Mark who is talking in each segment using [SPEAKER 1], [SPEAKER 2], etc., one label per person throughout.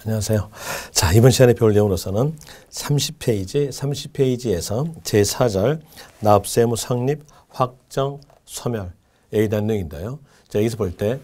[SPEAKER 1] 안녕하세요. 자, 이번 시간에 배울 내용으로서는 30페이지에서 제4절 납세의무 성립, 확정, 소멸에 대한 내용인데요. 자, 여기서 볼 때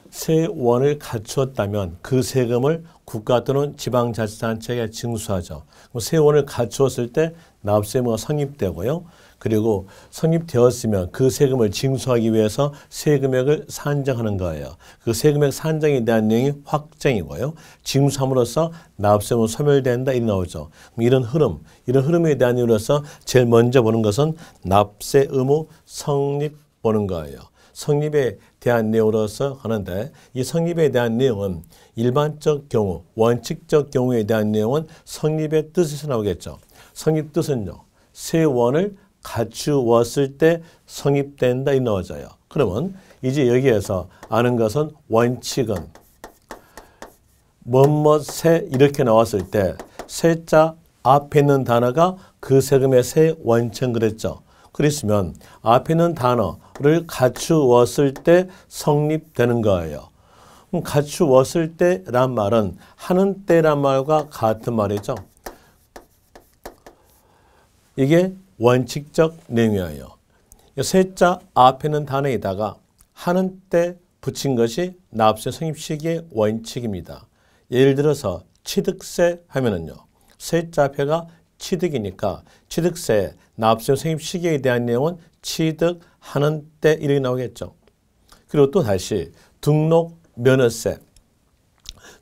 [SPEAKER 1] 세원을 갖추었다면 그 세금을 국가 또는 지방자치단체에 징수하죠. 세원을 갖추었을 때 납세의무가 성립되고요. 그리고 성립되었으면 그 세금을 징수하기 위해서 세금액을 산정하는 거예요. 그 세금액 산정에 대한 내용이 확정이고요. 징수함으로써 납세의무 소멸된다 이렇게 나오죠. 이런 흐름에 대한 이유로서 제일 먼저 보는 것은 납세의무 성립 보는 거예요. 성립에 대한 내용으로서 하는데 이 성립에 대한 내용은 일반적 경우, 원칙적 경우에 대한 내용은 성립의 뜻에서 나오겠죠. 성립 뜻은요. 세원을 갖추었을 때 성립된다 이 나와져요. 그러면 이제 여기에서 아는 것은 원칙은 뭐뭐세 이렇게 나왔을 때 세자 앞에 있는 단어가 그 세금의 세 원칙 그랬죠. 그랬으면 앞에 있는 단어를 갖추었을 때 성립되는 거예요. 갖추었을 때란 말은 하는 때란 말과 같은 말이죠. 이게 원칙적 내용이에요. 세자 앞에 있는 단어에다가 하는 때 붙인 것이 납세 성립 시기의 원칙입니다. 예를 들어서 취득세 하면은요. 세자 앞에가 취득이니까 취득세 납세 성립 시기에 대한 내용은 취득하는 때 이렇게 나오겠죠. 그리고 또 다시 등록면허세.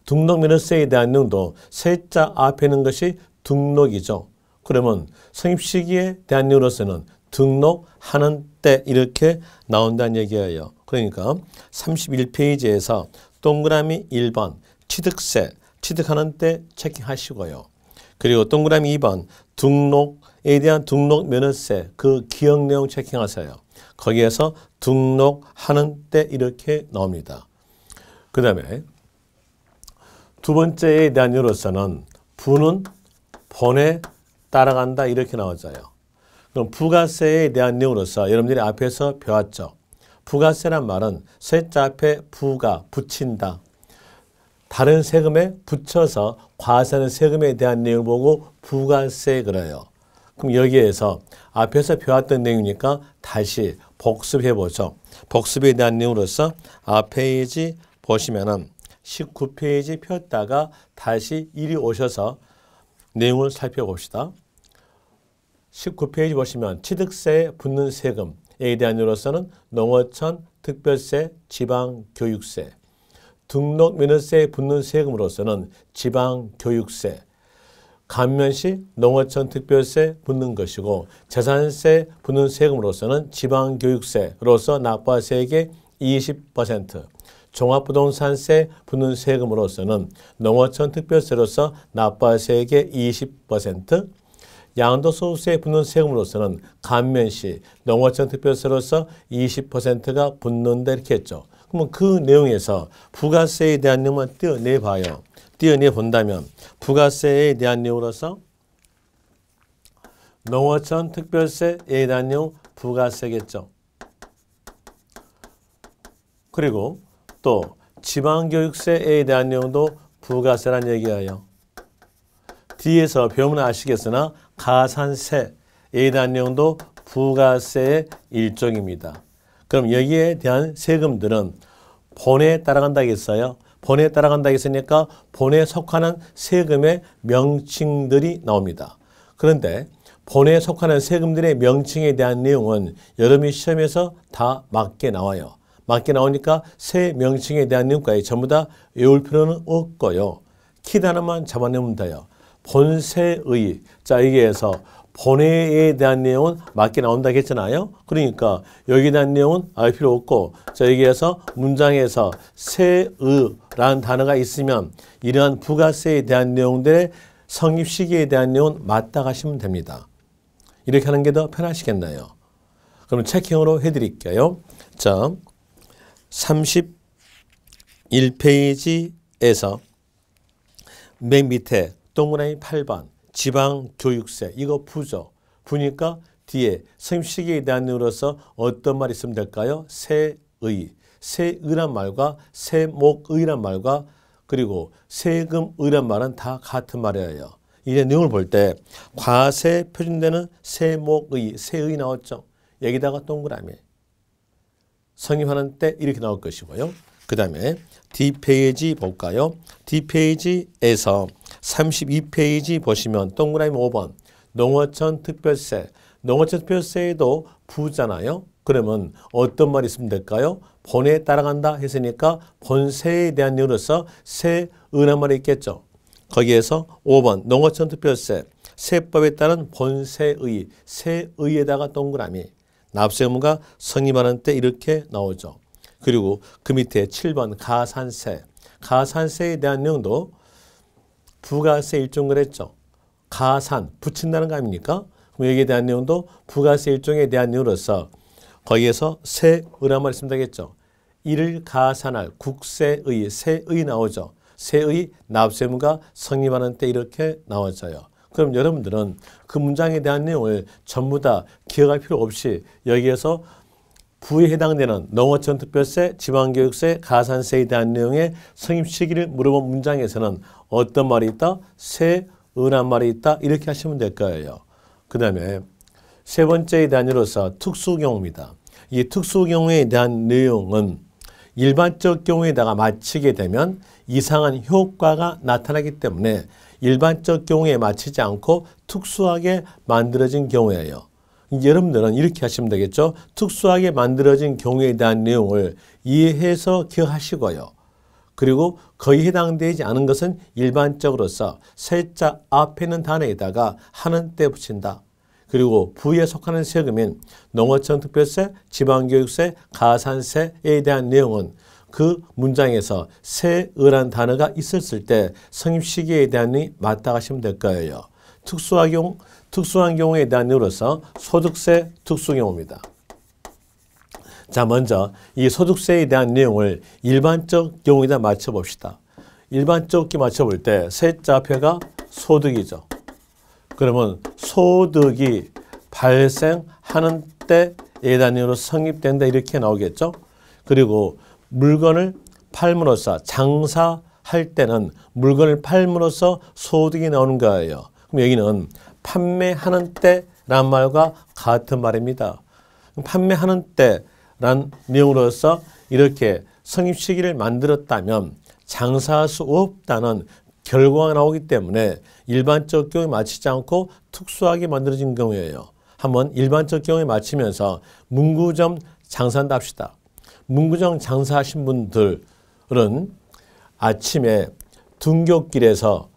[SPEAKER 1] 등록면허세에 대한 내용도 세자 앞에 있는 것이 등록이죠. 그러면 성립 시기에 대한 내용으로서는 등록하는 때 이렇게 나온다는 얘기예요. 그러니까 31페이지에서 동그라미 1번 취득세, 취득하는 때 체킹하시고요. 그리고 동그라미 2번 등록에 대한 등록면허세 그 기억 내용 체킹하세요. 거기에서 등록하는 때 이렇게 나옵니다. 그 다음에 두 번째에 대한 이유로서는 부는 본에 따라간다 이렇게 나와져요. 그럼 부가세에 대한 내용으로서 여러분들이 앞에서 배웠죠. 부가세란 말은 세자 앞에 부가 붙인다. 다른 세금에 붙여서 과세하는 세금에 대한 내용을 보고 부가세 그래요. 그럼 여기에서 앞에서 배웠던 내용이니까 다시 복습해보죠. 복습에 대한 내용으로서 앞 페이지 보시면은 19페이지 폈다가 다시 이리 오셔서 내용을 살펴봅시다. 19페이지 보시면 취득세에 붙는 세금에 대한 이유로서는 농어촌, 특별세, 지방교육세, 등록면허세에 붙는 세금으로서는 지방교육세, 감면시 농어촌 특별세 붙는 것이고 재산세 붙는 세금으로서는 지방교육세로서 납부세액의 20%, 종합부동산세 붙는 세금으로서는 농어촌 특별세로서 납부세액의 20%, 양도소득세에 붙는 세금으로서는 감면시 농어촌 특별세로서 20%가 붙는다 이렇게 했죠. 그러면 그 내용에서 부가세에 대한 내용만 떼어내봐요. 떼어내본다면 부가세에 대한 내용으로서 농어촌 특별세에 대한 내용 부가세겠죠. 그리고 또 지방교육세에 대한 내용도 부가세란 얘기예요. 뒤에서 배우면 아시겠으나 가산세에 대한 내용도 부가세의 일종입니다. 그럼 여기에 대한 세금들은 본에 따라간다겠어요. 본에 따라간다겠으니까 본에 속하는 세금의 명칭들이 나옵니다. 그런데 본에 속하는 세금들의 명칭에 대한 내용은 여러분이 시험에서 다 맞게 나와요. 맞게 나오니까 세 명칭에 대한 내용까지 전부 다 외울 필요는 없고요. 키 하나만 잡아내면 돼요. 본세의, 자 여기에서 본회에 대한 내용은 맞게 나온다고 했잖아요. 그러니까 여기에 대한 내용은 알 필요 없고 자 여기에서 문장에서 세의라는 단어가 있으면 이러한 부가세에 대한 내용들의 성립 시기에 대한 내용은 맞다 하시면 됩니다. 이렇게 하는 게 더 편하시겠나요? 그럼 체킹으로 해드릴게요. 자 31페이지에서 맨 밑에 동그라미 8번 지방교육세 이거 부죠. 부니까 뒤에 성립 시기에 대한 내용으로서 어떤 말이 있으면 될까요? 세의. 세의란 말과 세목의란 말과 그리고 세금의란 말은 다 같은 말이에요. 이제 내용을 볼 때 과세 표준되는 세목의, 세의 나왔죠. 여기다가 동그라미. 성립하는 때 이렇게 나올 것이고요. 그 다음에 D페이지 볼까요? D페이지에서 32페이지 보시면 동그라미 5번 농어촌 특별세. 농어촌 특별세에도 부잖아요. 그러면 어떤 말이 있으면 될까요? 본에 따라간다 했으니까 본세에 대한 이유로서 세의란 말이 있겠죠. 거기에서 5번 농어촌 특별세. 세법에 따른 본세의, 세의에다가 동그라미. 납세 의무가 성립하는 때 이렇게 나오죠. 그리고 그 밑에 7번 가산세. 가산세에 대한 내용도 부가세 일종을 했죠. 가산, 붙인다는 거 아닙니까? 그럼 여기에 대한 내용도 부가세 일종에 대한 내용으로서 거기에서 세의란 말이 있으면 되겠죠. 이를 가산할 국세의, 세의 나오죠. 세의 납세 의무가 성립하는 때 이렇게 나와져요. 그럼 여러분들은 그 문장에 대한 내용을 전부 다 기억할 필요 없이 여기에서 부에 해당되는 농어촌 특별세, 지방교육세, 가산세에 대한 내용의 성립 시기를 물어본 문장에서는 어떤 말이 있다? 세의란 말이 있다. 이렇게 하시면 될 거예요. 그 다음에 세 번째에 대한 예로서 특수경우입니다. 이 특수경우에 대한 내용은 일반적 경우에다가 맞추게 되면 이상한 효과가 나타나기 때문에 일반적 경우에 맞추지 않고 특수하게 만들어진 경우예요. 여러분들은 이렇게 하시면 되겠죠. 특수하게 만들어진 경우에 대한 내용을 이해해서 기억하시고요. 그리고 거의 해당되지 않은 것은 일반적으로서 세자 앞에 있는 단어에다가 하는 때 붙인다. 그리고 부에 속하는 세금인 농어촌 특별세, 지방교육세, 가산세에 대한 내용은 그 문장에서 세의란 단어가 있었을 때 성립 시기에 대한 내용이 맞다 하시면 될 거예요. 특수한 경우에 대한 내용으로서 소득세 특수경우입니다. 자, 먼저 이 소득세에 대한 내용을 일반적 경우에다 맞춰봅시다. 일반적 경우 맞춰볼 때 세자 앞에가 소득이죠. 그러면 소득이 발생하는 때에 대한 내용으로 성립된다 이렇게 나오겠죠. 그리고 물건을 팔므로써 장사할 때는 물건을 팔므로써 소득이 나오는 거예요. 그럼 여기는 판매하는 때란 말과 같은 말입니다. 판매하는 때란 내용으로서 이렇게 성립 시기를 만들었다면 장사할 수 없다는 결과가 나오기 때문에 일반적 경우에 맞추지 않고 특수하게 만들어진 경우예요. 한번 일반적 경우에 맞추면서 문구점 장사한다 합시다. 문구점 장사하신 분들은 아침에 등굣길에서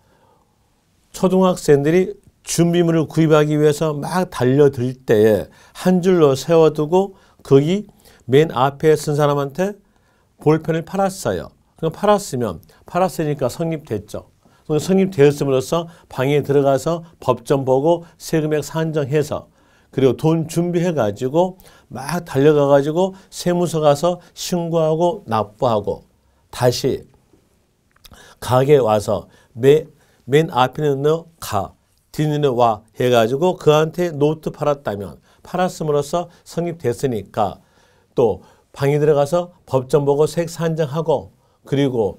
[SPEAKER 1] 초등학생들이 준비물을 구입하기 위해서 막 달려들 때에 한 줄로 세워두고 거기 맨 앞에 쓴 사람한테 볼펜을 팔았어요. 그럼 팔았으니까 성립됐죠. 성립되었음으로써 방에 들어가서 법정 보고 세금액 산정해서 그리고 돈 준비해가지고 막 달려가가지고 세무서 가서 신고하고 납부하고 다시 가게에 와서 맨 앞에는 너 가, 뒤는 와 해가지고 그한테 노트 팔았다면 팔았음으로써 성립됐으니까 또 방에 들어가서 법정 보고 세액 산정하고 그리고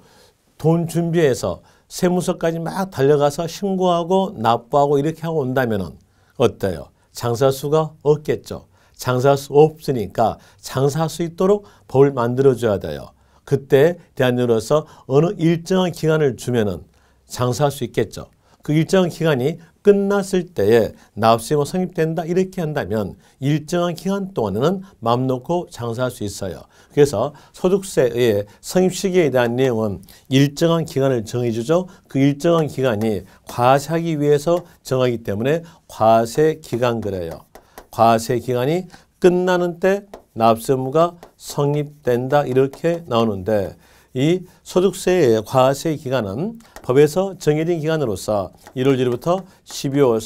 [SPEAKER 1] 돈 준비해서 세무서까지 막 달려가서 신고하고 납부하고 이렇게 하고 온다면 어때요? 장사할 수가 없겠죠. 장사할 수 없으니까 장사할 수 있도록 법을 만들어줘야 돼요. 그때 대한민국으로서 어느 일정한 기간을 주면은 장사할 수 있겠죠. 그 일정한 기간이 끝났을 때에 납세의무 성립된다 이렇게 한다면 일정한 기간 동안에는 마음 놓고 장사할 수 있어요. 그래서 소득세의 성립 시기에 대한 내용은 일정한 기간을 정해주죠. 그 일정한 기간이 과세하기 위해서 정하기 때문에 과세기간 그래요. 과세기간이 끝나는 때 납세 의무가 성립된다 이렇게 나오는데 이 소득세의 과세 기간은 법에서 정해진 기간으로서 1월 1일부터 12월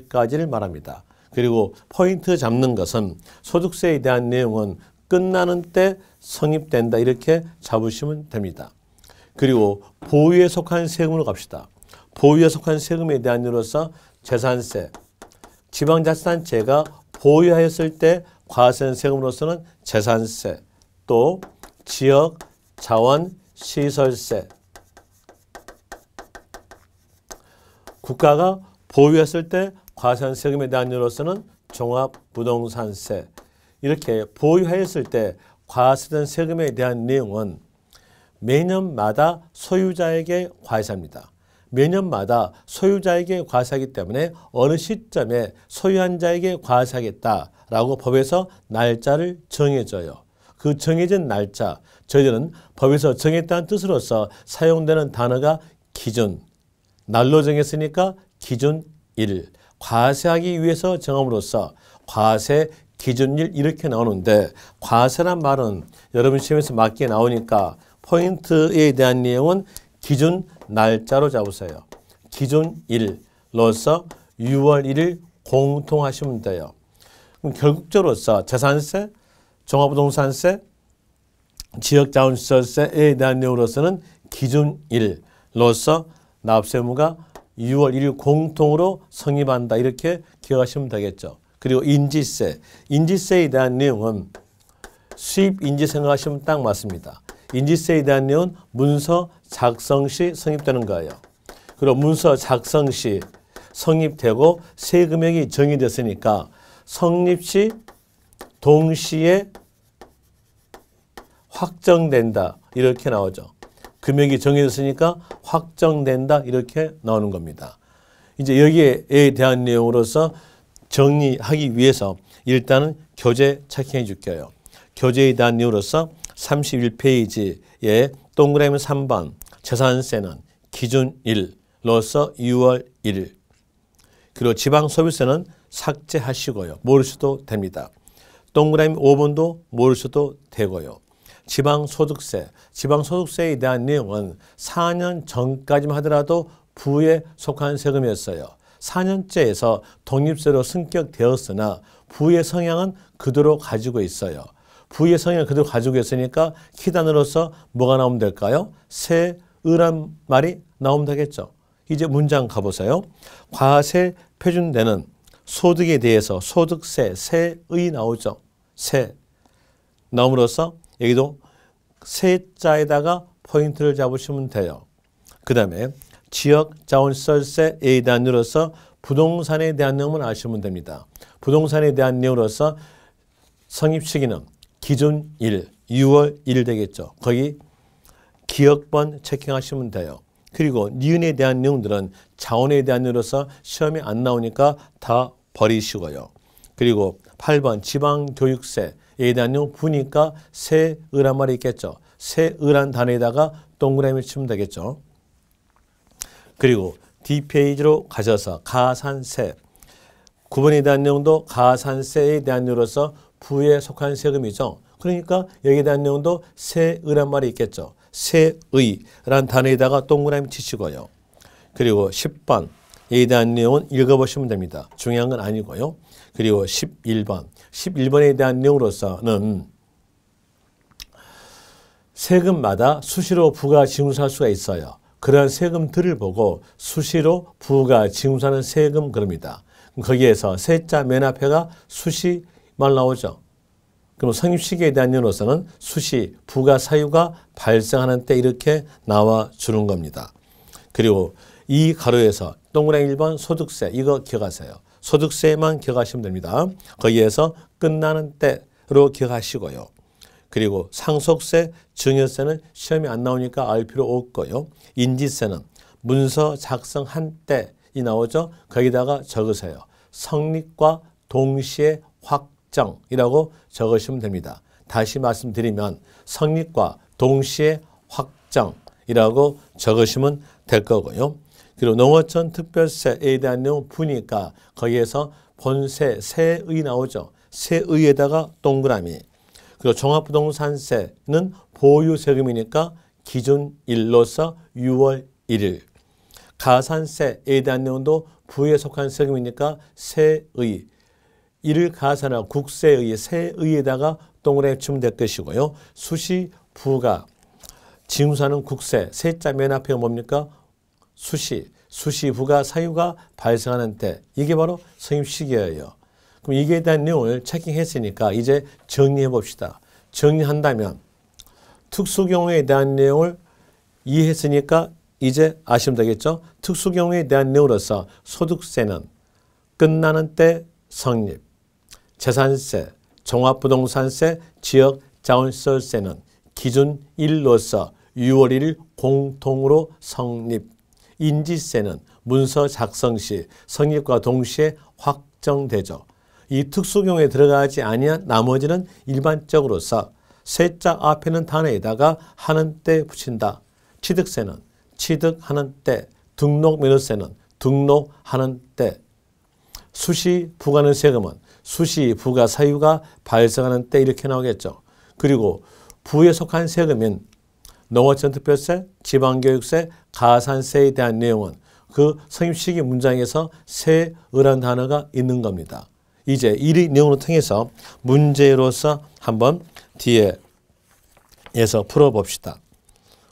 [SPEAKER 1] 31일까지를 말합니다. 그리고 포인트 잡는 것은 소득세에 대한 내용은 끝나는 때 성립된다 이렇게 잡으시면 됩니다. 그리고 보유에 속한 세금으로 갑시다. 보유에 속한 세금에 대한 이유로서 재산세, 지방자치단체가 보유하였을 때 과세한 세금으로서는 재산세, 또 지역 자원 시설세, 국가가 보유했을 때 과세세금에 대한 내용으로서는 종합부동산세. 이렇게 보유하였을 때 과세된 세금에 대한 내용은 매년마다 소유자에게 과세합니다. 매년마다 소유자에게 과세하기 때문에 어느 시점에 소유한 자에게 과세하겠다라고 법에서 날짜를 정해줘요. 그 정해진 날짜, 저희들은 법에서 정했다는 뜻으로서 사용되는 단어가 기준, 날로 정했으니까 기준일, 과세하기 위해서 정함으로써 과세 기준일 이렇게 나오는데, 과세란 말은 여러분 시험에서 맞게 나오니까 포인트에 대한 내용은 기준 날짜로 잡으세요. 기준일로서 6월 1일 공통하시면 돼요. 그럼 결국적으로서 재산세, 종합부동산세, 지역자원시설세에 대한 내용으로서는 기준일로서 납세의무가 6월 1일 공통으로 성립한다 이렇게 기억하시면 되겠죠. 그리고 인지세, 인지세에 대한 내용은 수입인지 생각하시면 딱 맞습니다. 인지세에 대한 내용은 문서 작성 시 성립되는 거예요. 그리고 문서 작성 시 성립되고 세금액이 정해졌으니까 성립 시 동시에 확정된다 이렇게 나오죠. 금액이 정해졌으니까 확정된다 이렇게 나오는 겁니다. 이제 여기에 대한 내용으로서 정리하기 위해서 일단은 교재 체킹해 줄게요. 교재에 대한 내용으로서 31페이지에 동그라미 3번 재산세는 기준일로서 6월 1일, 그리고 지방소비세는 삭제하시고요. 모르셔도 됩니다. 동그라미 5번도 모르셔도 되고요. 지방소득세, 지방소득세에 대한 내용은 4년 전까지만 하더라도 부에 속한 세금이었어요. 4년째에서 독립세로 승격되었으나 부의 성향은 그대로 가지고 있어요. 부의 성향을 그대로 가지고 있으니까 키단으로서 뭐가 나오면 될까요? 세의란 말이 나오면 되겠죠. 이제 문장 가보세요. 과세 표준되는 소득에 대해서 소득세, 세의 나오죠. 세 나옴으로써 여기도 세자에다가 포인트를 잡으시면 돼요. 그 다음에 지역자원시설세에 대한 내용으로서 부동산에 대한 내용은 아시면 됩니다. 부동산에 대한 내용으로서 성립 시기는 기준일 6월 1일 되겠죠. 거기 기억번 체킹하시면 돼요. 그리고 니은에 대한 내용들은 자원에 대한 내용으로서 시험에 안 나오니까 다 버리시고요. 그리고 8번 지방교육세에 대한 내용 보니까 세의란 말이 있겠죠. 세의란 단어에다가 동그라미 치면 되겠죠. 그리고 D페이지로 가셔서 가산세 9번에 대한 내용도 가산세에 대한 내용으로서 부에 속한 세금이죠. 그러니까 여기에 대한 내용도 세의란 말이 있겠죠. 세의란 단어에다가 동그라미 치시고요. 그리고 10번에 대한 내용은 읽어보시면 됩니다. 중요한 건 아니고요. 그리고 11번에 대한 내용으로서는 세금마다 수시로 부가 징수할 수가 있어요. 그러한 세금들을 보고 수시로 부가 징수하는 세금 그럽니다. 거기에서 세자 맨 앞에가 수시만 나오죠. 그럼 성립시기에 대한 내용으로서는 수시, 부가 사유가 발생하는 때 이렇게 나와주는 겁니다. 그리고 이 가로에서 동그라미 1번 소득세 이거 기억하세요. 소득세만 기억하시면 됩니다. 거기에서 끝나는 때로 기억하시고요. 그리고 상속세, 증여세는 시험이 안 나오니까 알 필요 없고요. 인지세는 문서 작성한 때이 나오죠. 거기다가 적으세요. 성립과 동시에 확정이라고 적으시면 됩니다. 다시 말씀드리면 성립과 동시에 확정이라고 적으시면 될 거고요. 그리고 농어촌 특별세에 대한 내용 보니까 거기에서 본세, 세의 나오죠. 세의에다가 동그라미. 그리고 종합부동산세는 보유세금이니까 기준일로서 6월 1일. 가산세에 대한 내용도 부에 속한 세금이니까 세의. 이를 가산하고 국세의, 세의에다가 동그라미 치면 될 것이고요. 수시, 부가 징수하는 국세, 세자 맨 앞에 뭡니까? 수시, 수시부가 사유가 발생하는 때 이게 바로 성립 시기예요. 그럼 이게 대한 내용을 체킹했으니까 이제 정리해 봅시다. 정리한다면 특수경우에 대한 내용을 이해했으니까 이제 아시면 되겠죠. 특수경우에 대한 내용으로서 소득세는 끝나는 때 성립, 재산세, 종합부동산세, 지역자원시설세는 기준 1로서 6월 1일 공통으로 성립, 인지세는 문서 작성 시 성립과 동시에 확정되죠. 이 특수경우에 들어가지 아니한 나머지는 일반적으로서 세자 앞에는 단어에다가 하는 때 붙인다. 취득세는 취득하는 때, 등록면허세는 등록하는 때, 수시 부과하는 세금은 수시 부과 사유가 발생하는 때 이렇게 나오겠죠. 그리고 부에 속한 세금인 농어촌특별세, 지방교육세, 가산세에 대한 내용은 그 성립시기 문장에서 세의라는 단어가 있는 겁니다. 이제 이 내용을 통해서 문제로서 한번 뒤에서 풀어봅시다.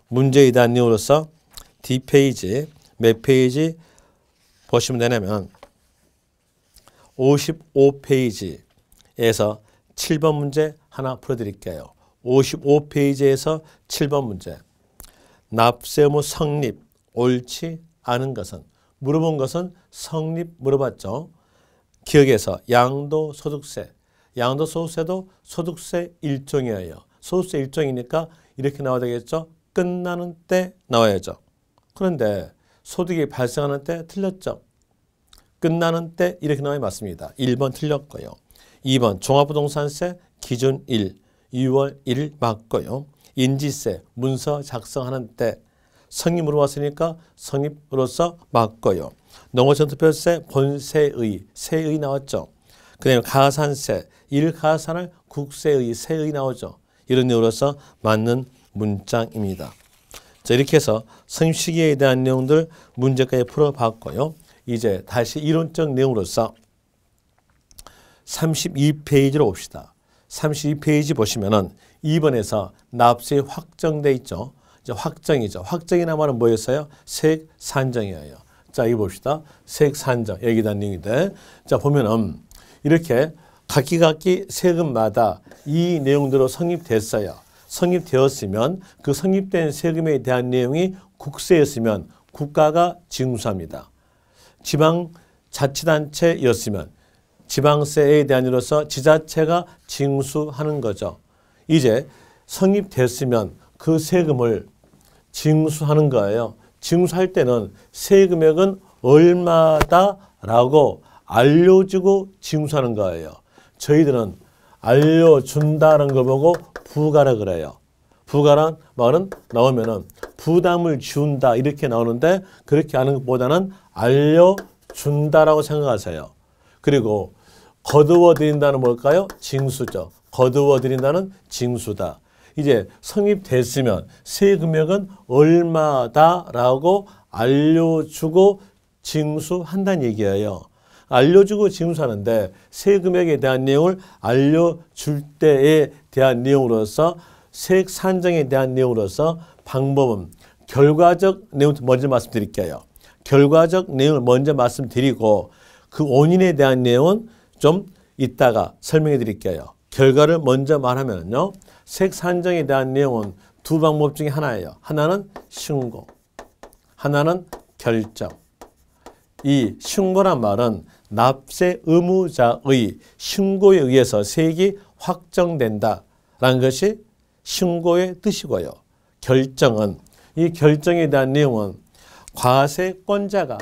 [SPEAKER 1] 문제에 대한 내용으로서 D페이지 몇 페이지 보시면 되냐면 55페이지에서 7번 문제 하나 풀어드릴게요. 55페이지에서 7번 문제. 납세 의무 성립 옳지 않은 것은, 물어본 것은 성립 물어봤죠. 기억에서 양도소득세, 양도소득세도 소득세 일종이에요. 소득세 일종이니까 이렇게 나와야 되겠죠. 끝나는 때 나와야죠. 그런데 소득이 발생하는 때 틀렸죠. 끝나는 때 이렇게 나와야 맞습니다. 1번 틀렸고요. 2번 종합부동산세 기준 1, 2월 1일 맞고요. 인지세 문서 작성하는 때 성립 물어봤으니까 성립으로서 맞고요. 농어촌특별세 본세의, 세의 나왔죠. 그 다음에 가산세, 일가산할 국세의, 세의 나오죠. 이런 내용으로서 맞는 문장입니다. 자, 이렇게 해서 성립시기에 대한 내용들 문제까지 풀어봤고요. 이제 다시 이론적 내용으로서 32페이지로 봅시다. 32페이지 보시면은 2번에서 납세 확정돼 있죠. 이제 확정이죠. 확정이나 말은 뭐였어요? 세액 산정이에요. 자, 이거 봅시다. 세액 산정. 여기에 대한 내용인데. 자, 보면은 이렇게 각기 세금마다 이 내용대로 성립됐어요. 성립되었으면 그 성립된 세금에 대한 내용이 국세였으면 국가가 징수합니다. 지방자치단체였으면 지방세에 대한 이로서 지자체가 징수하는 거죠. 이제 성립됐으면 그 세금을 징수하는 거예요. 징수할 때는 세금액은 얼마다라고 알려주고 징수하는 거예요. 저희들은 알려준다는 걸 보고 부가라 그래요. 부가란 말은 나오면은 부담을 준다 이렇게 나오는데 그렇게 하는 것보다는 알려준다라고 생각하세요. 그리고 거두어 드린다는 뭘까요? 징수죠. 거두어 드린다는 징수다. 이제 성립됐으면 세금액은 얼마다라고 알려주고 징수한다는 얘기예요. 알려주고 징수하는데 세금액에 대한 내용을 알려줄 때에 대한 내용으로서 세액 산정에 대한 내용으로서 방법은 결과적 내용부터 먼저 말씀드릴게요. 결과적 내용을 먼저 말씀드리고 그 원인에 대한 내용은 좀 이따가 설명해 드릴게요. 결과를 먼저 말하면요. 세액 산정에 대한 내용은 두 방법 중에 하나예요. 하나는 신고, 하나는 결정. 이 신고란 말은 납세 의무자의 신고에 의해서 세액이 확정된다라는 것이 신고의 뜻이고요. 결정은, 이 결정에 대한 내용은 과세권자가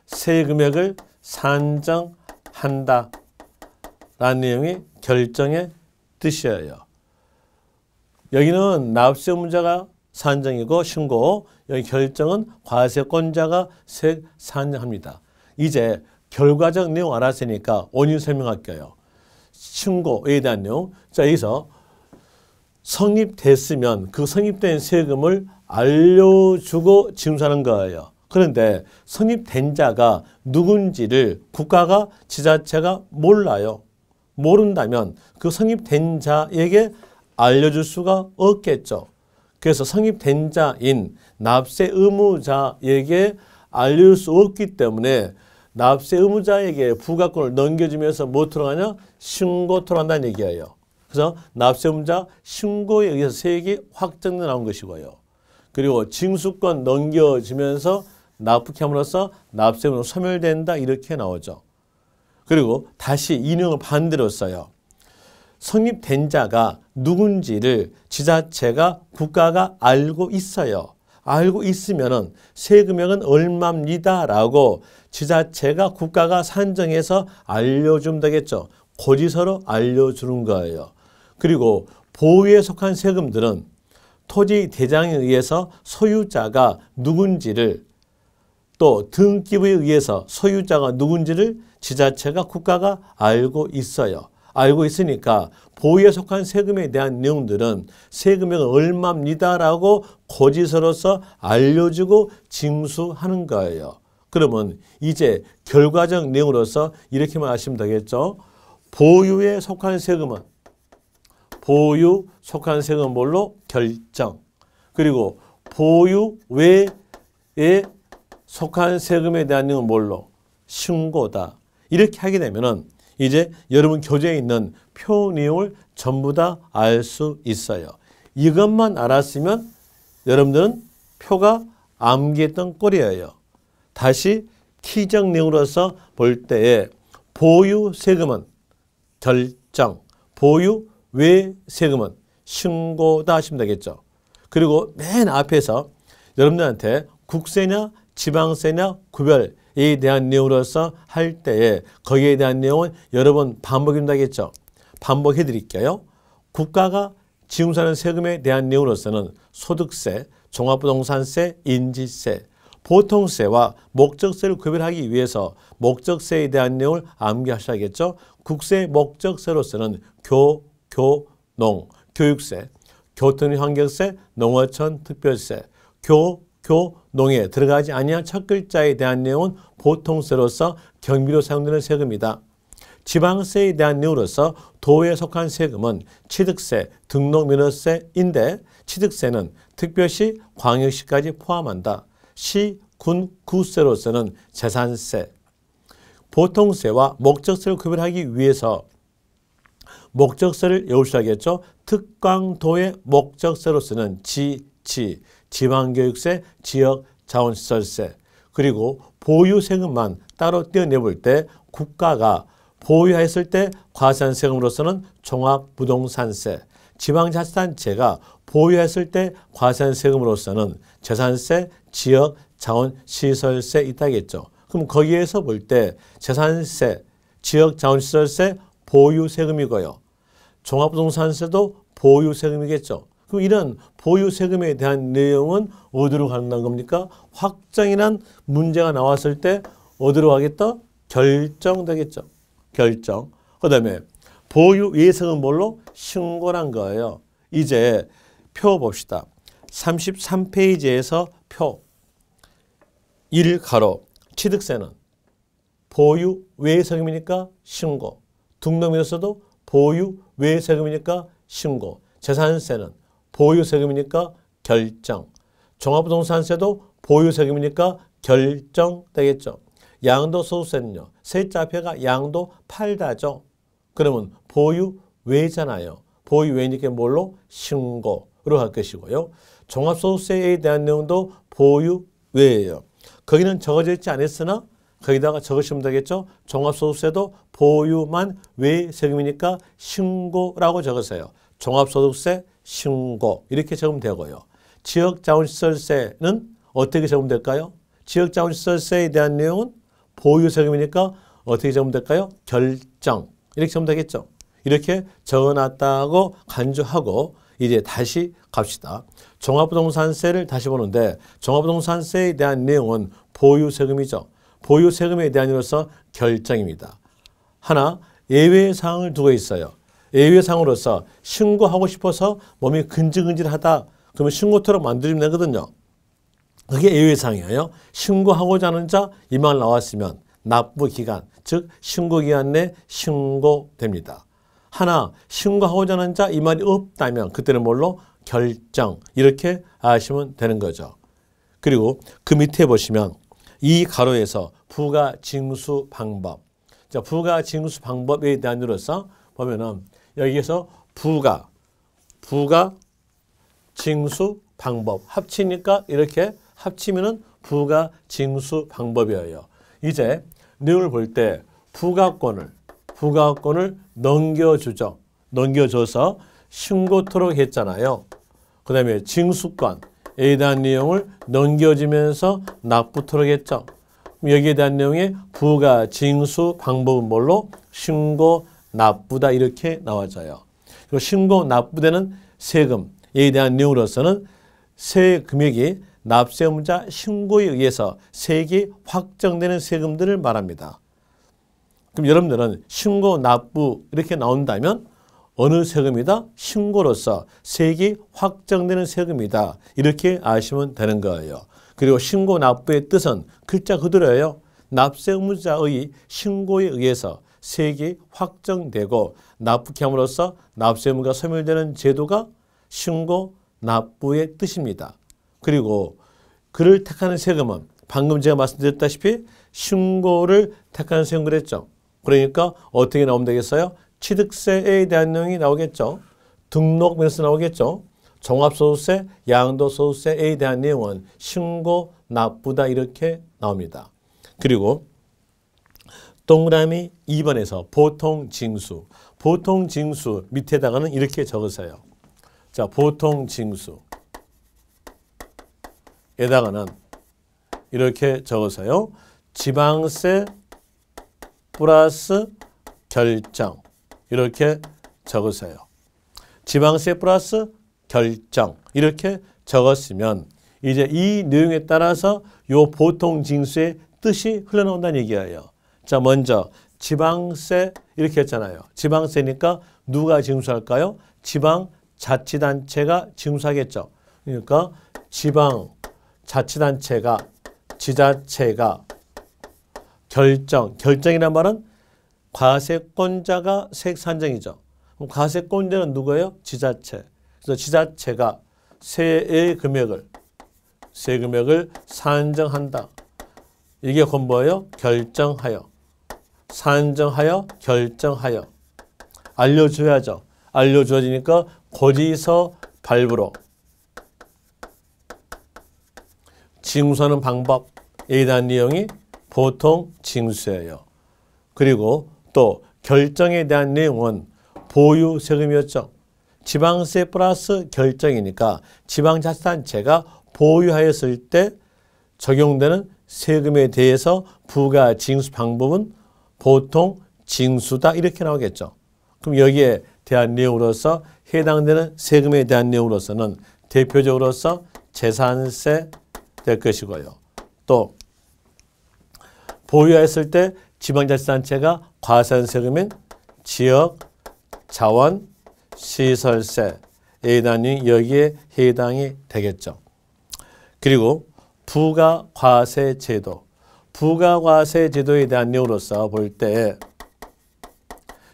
[SPEAKER 1] 세금액을 산정한다라는 내용이 결정의 뜻이에요. 여기는 납세 의무자가 산정이고 신고, 여기 결정은 과세권자가 세액 산정합니다. 이제 결과적 내용 알았으니까 원인 설명할게요. 신고에 대한 내용. 자, 여기서 성립됐으면 그 성립된 세금을 알려주고 징수하는 거예요. 그런데 성립된 자가 누군지를 국가가 지자체가 몰라요. 모른다면 그 성립된 자에게 알려줄 수가 없겠죠. 그래서 성립된 자인 납세 의무자에게 알릴 수 없기 때문에 납세 의무자에게 부가권을 넘겨주면서 뭐 들어가냐? 신고 들어간다는 얘기예요. 그래서 납세의무자 신고에 의해서 세액이 확정돼 나온 것이고요. 그리고 징수권 넘겨지면서 납부함으로써 납세의무는 소멸된다 이렇게 나오죠. 그리고 다시 인용을 반대로 써요. 성립된 자가 누군지를 지자체가 국가가 알고 있어요. 알고 있으면은 세금액은 얼마입니다라고 지자체가 국가가 산정해서 알려주면 되겠죠. 고지서로 알려주는 거예요. 그리고 보유에 속한 세금들은 토지 대장에 의해서 소유자가 누군지를 또 등기부에 의해서 소유자가 누군지를 지자체가 국가가 알고 있어요. 알고 있으니까 보유에 속한 세금에 대한 내용들은 세금액은 얼마입니다라고 고지서로서 알려주고 징수하는 거예요. 그러면 이제 결과적 내용으로서 이렇게만 하시면 되겠죠. 보유에 속한 세금은 보유 속한 세금은 뭘로? 결정. 그리고 보유 외에 속한 세금에 대한 내용은 뭘로? 신고다. 이렇게 하게 되면은 이제 여러분 교재에 있는 표 내용을 전부 다 알 수 있어요. 이것만 알았으면 여러분들은 표가 암기했던 꼴이에요. 다시 키적 내용으로서 볼 때에 보유 세금은 결정, 보유 외 세금은 신고다 하시면 되겠죠. 그리고 맨 앞에서 여러분들한테 국세냐 지방세냐 구별에 대한 내용으로서 할 때에 거기에 대한 내용은 여러 번 반복한다겠죠. 반복해 드릴게요. 국가가 징수하는 세금에 대한 내용으로서는 소득세, 종합부동산세, 인지세, 보통세와 목적세를 구별하기 위해서 목적세에 대한 내용을 암기하셔야겠죠. 국세 목적세로서는 교농, 교육세, 교통환경세, 농어촌 특별세, 교농에 들어가지 아니한 첫 글자에 대한 내용은 보통세로서 경비로 사용되는 세금이다. 지방세에 대한 내용으로서 도에 속한 세금은 취득세, 등록면허세인데 취득세는 특별시, 광역시까지 포함한다. 시, 군, 구세로서는 재산세. 보통세와 목적세를 구별하기 위해서 목적세를 외우셔야겠죠. 특광도의 목적세로서는 지방교육세, 지역자원시설세. 그리고 보유세금만 따로 떼어내볼 때 국가가 보유했을 때 과세세금으로서는 종합부동산세, 지방자치단체가 보유했을 때 과세세금으로서는 재산세, 지역자원시설세 있다겠죠. 그럼 거기에서 볼 때 재산세, 지역자원시설세 보유세금이고요. 종합부동산세도 보유세금이겠죠. 그럼 이런 보유세금에 대한 내용은 어디로 간다는 겁니까? 확정이란 문제가 나왔을 때 어디로 가겠다? 결정되겠죠. 결정. 그 다음에 보유 외세금은 뭘로? 신고란 거예요. 이제 표 봅시다. 33페이지에서 표 1가로 취득세는 보유 외세금이니까 신고. 등록면허세도 보유 외세금이니까 신고. 재산세는 보유세금이니까 결정. 종합부동산세도 보유세금이니까 결정되겠죠. 양도소득세는요. 세자 앞에가 양도 팔다죠. 그러면 보유 외잖아요. 보유 외니까 뭘로? 신고로 할 것이고요. 종합소득세에 대한 내용도 보유 외예요. 거기는 적어져 있지 않았으나 거기다가 적으시면 되겠죠. 종합소득세도 보유만 외세금이니까 신고라고 적으세요. 종합소득세 신고 이렇게 적으면 되고요. 지역자원시설세는 어떻게 적으면 될까요? 지역자원시설세에 대한 내용은 보유세금이니까 어떻게 적으면 될까요? 결정 이렇게 적으면 되겠죠. 이렇게 적어놨다고 간주하고 이제 다시 갑시다. 종합부동산세를 다시 보는데 종합부동산세에 대한 내용은 보유세금이죠. 보유세금에 대한 이로서 결정입니다. 하나 예외사항을 두고 있어요. 예외사항으로서 신고하고 싶어서 몸이 근질근질하다. 그러면 신고토록 만들면 되거든요. 그게 예외사항이에요. 신고하고자 하는 자 이 말 나왔으면 납부기간, 즉 신고기간 내 신고됩니다. 하나 신고하고자 하는 자 이 말이 없다면 그때는 뭘로? 결정 이렇게 아시면 되는 거죠. 그리고 그 밑에 보시면 이 가로에서 부가징수 방법. 자, 부가징수 방법에 대한 으로서 보면은 여기에서 부가 징수 방법. 합치니까 이렇게 합치면은 부가 징수 방법이에요. 이제 내용을 볼 때 부가권을 넘겨주죠. 넘겨줘서 신고토록 했잖아요. 그 다음에 징수권에 대한 내용을 넘겨주면서 납부토록 했죠. 여기에 대한 내용의 부가 징수 방법은 뭘로? 신고 납부다 이렇게 나와져요. 그리고 신고 납부되는 세금에 대한 내용으로서는 세 금액이 납세의무자 신고에 의해서 세액이 확정되는 세금들을 말합니다. 그럼 여러분들은 신고 납부 이렇게 나온다면 어느 세금이다? 신고로서 세액이 확정되는 세금이다. 이렇게 아시면 되는 거예요. 그리고 신고 납부의 뜻은 글자 그대로예요. 납세 의무자의 신고에 의해서 세액이 확정되고 납부케 함으로써 납세 의무가 소멸되는 제도가 신고 납부의 뜻입니다. 그리고 그를 택하는 세금은 방금 제가 말씀드렸다시피 신고를 택하는 세금 그랬죠. 그러니까 어떻게 나오면 되겠어요? 취득세에 대한 내용이 나오겠죠. 등록면에서 나오겠죠. 종합소득세, 양도소득세에 대한 내용은 신고 납부다 이렇게 나옵니다. 그리고 동그라미 2번에서 보통징수. 보통징수 밑에다가는 이렇게 적으세요. 자, 보통징수에다가는 이렇게 적으세요. 지방세 플러스 결정 이렇게 적으세요. 지방세 플러스 결정 이렇게 적었으면 이제 이 내용에 따라서 요 보통징수의 뜻이 흘러나온다는 얘기예요. 자, 먼저 지방세 이렇게 했잖아요. 지방세니까 누가 징수할까요? 지방자치단체가 징수하겠죠. 그러니까 지방자치단체가 지자체가 결정이란 말은 과세권자가 세액 산정이죠. 그럼 과세권자는 누구예요? 지자체. 그래서 지자체가 세 금액을 산정한다. 이게 곧 뭐예요? 결정하여. 산정하여, 결정하여. 알려줘야죠. 알려줘지니까 고지서 발부로 징수하는 방법에 대한 내용이 보통 징수예요. 그리고 또 결정에 대한 내용은 보유 세금이었죠. 지방세 플러스 결정이니까 지방자치단체가 보유하였을 때 적용되는 세금에 대해서 부가 징수 방법은 보통 징수다 이렇게 나오겠죠. 그럼 여기에 대한 내용으로서 해당되는 세금에 대한 내용으로서는 대표적으로서 재산세 될 것이고요. 또 보유했을 때 지방자치단체가 과세한 세금인 지역 자원 시설세에 대한 여기에 해당이 되겠죠. 그리고 부가과세제도. 부가과세제도에 대한 내용으로서 볼 때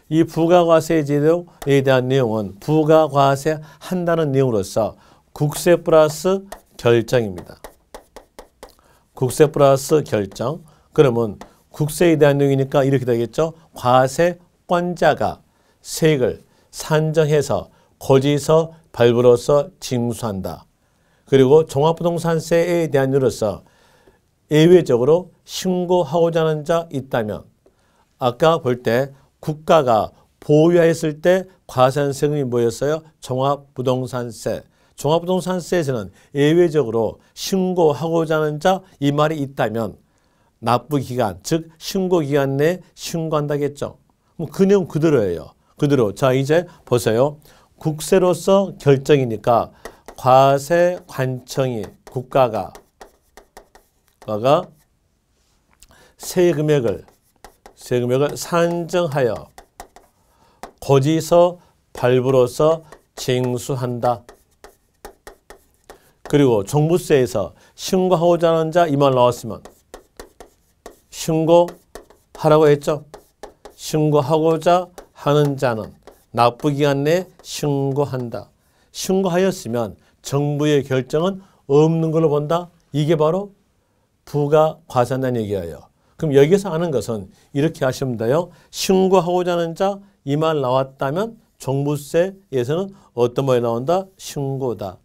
[SPEAKER 1] 이 부가과세제도에 대한 내용은 부가과세 한다는 내용으로서 국세 플러스 결정입니다. 국세 플러스 결정. 그러면 국세에 대한 내용이니까 이렇게 되겠죠. 과세권자가 세액을 산정해서 고지서 발부로서 징수한다. 그리고 종합부동산세에 대한 내용으로서 예외적으로 신고하고자 하는 자 있다면 아까 볼 때 국가가 보유했을 때 과세한 세금이 뭐였어요? 종합부동산세. 종합부동산세에서는 예외적으로 신고하고자 하는 자 이 말이 있다면 납부기간, 즉 신고기간 내에 신고한다겠죠. 그럼 그 내용 그대로예요. 그대로. 자, 이제 보세요. 국세로서 결정이니까 과세관청이 국가가 세금액을 산정하여 고지서 발부로서 징수한다. 그리고 종부세에서 신고하고자 하는 자 이 말 나왔으면 신고하라고 했죠. 신고하고자 하는 자는 납부기간 내에 신고한다. 신고하였으면 정부의 결정은 없는 걸로 본다. 이게 바로 부가과세한다는 얘기예요. 그럼 여기서 아는 것은 이렇게 하시면 돼요. 신고하고자 하는 자 이 말 나왔다면 종부세에서는 어떤 말이 나온다? 신고다.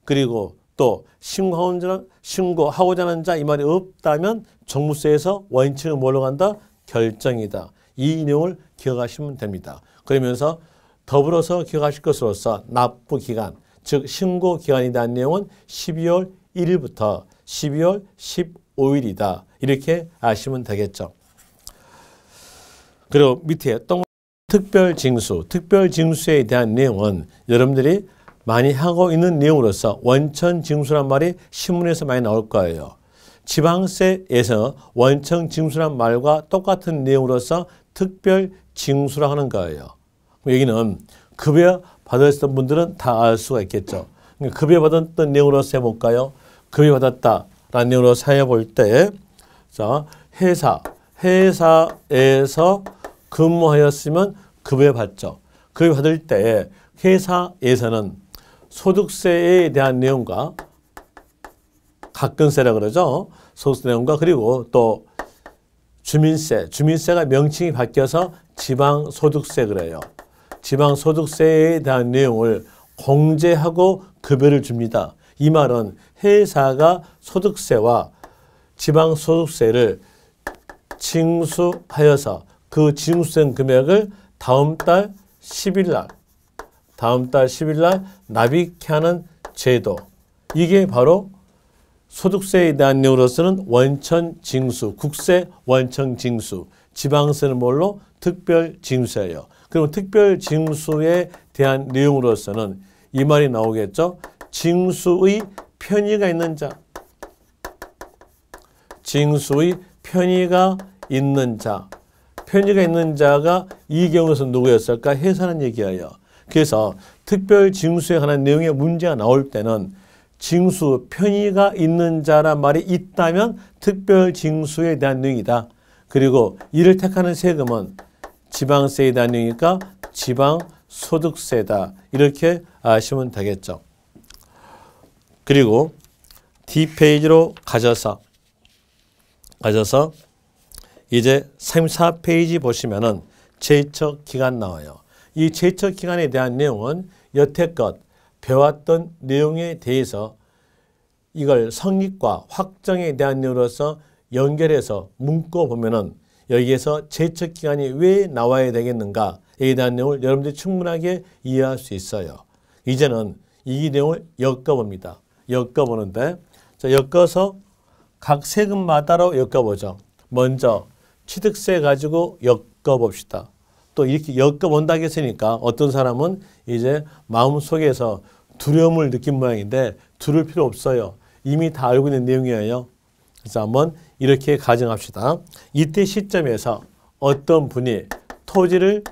[SPEAKER 1] 그리고 또 신고하고자 하는 자 이 말이 없다면 종부세에서 원칙은 뭘로 간다? 결정이다. 이 내용을 기억하시면 됩니다. 그러면서 더불어서 기억하실 것으로서 납부기간, 즉 신고기간에 대한 내용은 12월 1일부터 12월 15일이다. 이렇게 아시면 되겠죠. 그리고 밑에 특별징수, 특별징수에 대한 내용은 여러분들이 많이 하고 있는 내용으로서 원천징수란 말이 신문에서 많이 나올 거예요. 지방세에서 원천징수란 말과 똑같은 내용으로서 특별징수라 하는 거예요. 여기는 급여 받았던 분들은 다 알 수가 있겠죠. 급여 받았던 내용으로서 해볼까요? 급여 받았다라는 내용으로 해볼 때, 자, 회사에서 근무하였으면 급여 받죠. 급여 받을 때 회사에서는 소득세에 대한 내용과 가근세라 그러죠. 소득세 내용과 그리고 또 주민세가 명칭이 바뀌어서 지방소득세 그래요. 지방소득세에 대한 내용을 공제하고 급여를 줍니다. 이 말은 회사가 소득세와 지방소득세를 징수하여서 그 징수된 금액을 다음 달 10일 날 납입하는 제도. 이게 바로 소득세에 대한 내용으로서는 원천징수, 국세 원천징수, 지방세는 뭘로? 특별징수예요. 그럼 특별징수에 대한 내용으로서는 이 말이 나오겠죠. 징수의 편의가 있는 자. 징수의 편의가 있는 자. 편의가 있는 자가 이 경우에서 누구였을까? 회사는 얘기예요. 그래서 특별징수에 관한 내용의 문제가 나올 때는 징수 편의가 있는 자란 말이 있다면 특별징수에 대한 내용이다. 그리고 이를 택하는 세금은 지방세에 대한 내용이니까 지방소득세다. 이렇게 아시면 되겠죠. 그리고 D페이지로 가셔서 이제 34페이지 보시면은 제척기간 나와요. 이 제척기간에 대한 내용은 여태껏 배웠던 내용에 대해서 이걸 성립과 확정에 대한 내용으로서 연결해서 묶어보면은 여기에서 제척기간이 왜 나와야 되겠는가에 대한 내용을 여러분들이 충분하게 이해할 수 있어요. 이제는 이 내용을 엮어봅니다. 엮어보는데, 자, 엮어서 각 세금마다로 엮어보죠. 먼저 취득세 가지고 엮어봅시다. 또 이렇게 엮어본다고 했으니까 어떤 사람은 이제 마음속에서 두려움을 느낀 모양인데 두려울 필요 없어요. 이미 다 알고 있는 내용이에요. 그래서 한번 이렇게 가정합시다. 이때 시점에서 어떤 분이 토지를